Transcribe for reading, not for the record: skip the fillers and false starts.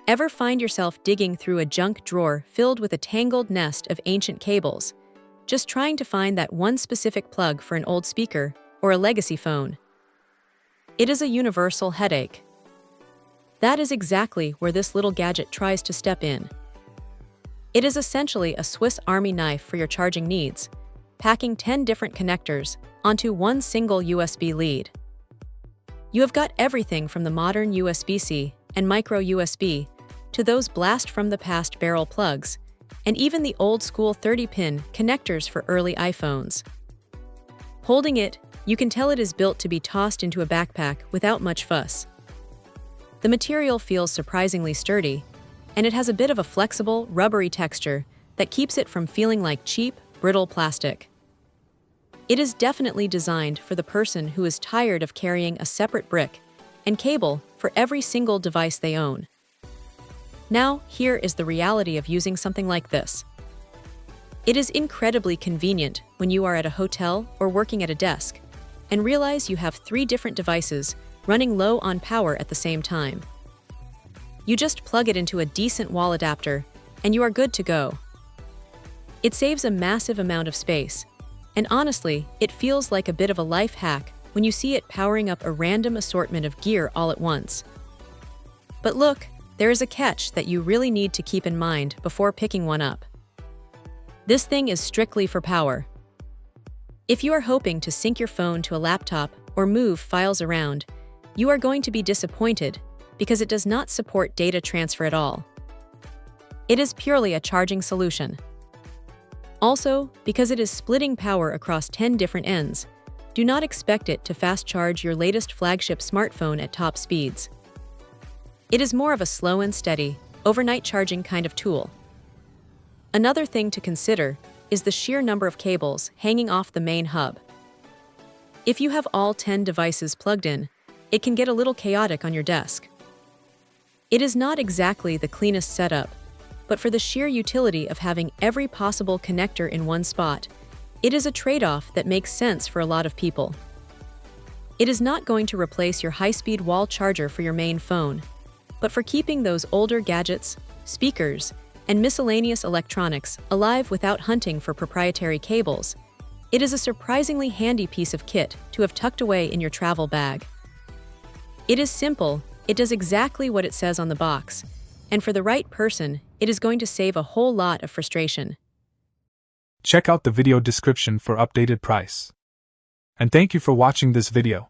Ever find yourself digging through a junk drawer filled with a tangled nest of ancient cables, just trying to find that one specific plug for an old speaker or a legacy phone? It is a universal headache. That is exactly where this little gadget tries to step in. It is essentially a Swiss Army knife for your charging needs, packing 10 different connectors onto one single USB lead. You have got everything from the modern USB-C and micro USB to those blast-from-the-past barrel plugs, and even the old-school 30-pin connectors for early iPhones. Holding it, you can tell it is built to be tossed into a backpack without much fuss. The material feels surprisingly sturdy, and it has a bit of a flexible, rubbery texture that keeps it from feeling like cheap, brittle plastic. It is definitely designed for the person who is tired of carrying a separate brick and cable for every single device they own. Now, here is the reality of using something like this. It is incredibly convenient when you are at a hotel or working at a desk and realize you have 3 different devices running low on power at the same time. You just plug it into a decent wall adapter and you are good to go. It saves a massive amount of space, and honestly, it feels like a bit of a life hack when you see it powering up a random assortment of gear all at once. But look, there is a catch that you really need to keep in mind before picking one up. This thing is strictly for power. If you are hoping to sync your phone to a laptop or move files around, you are going to be disappointed because it does not support data transfer at all. It is purely a charging solution. Also, because it is splitting power across 10 different ends, do not expect it to fast charge your latest flagship smartphone at top speeds. It is more of a slow and steady, overnight charging kind of tool. Another thing to consider is the sheer number of cables hanging off the main hub. If you have all 10 devices plugged in, it can get a little chaotic on your desk. It is not exactly the cleanest setup, but for the sheer utility of having every possible connector in one spot, it is a trade-off that makes sense for a lot of people. It is not going to replace your high-speed wall charger for your main phone, but for keeping those older gadgets, speakers, and miscellaneous electronics alive without hunting for proprietary cables, it is a surprisingly handy piece of kit to have tucked away in your travel bag. It is simple, it does exactly what it says on the box, and for the right person, it is going to save a whole lot of frustration. Check out the video description for updated price. And thank you for watching this video.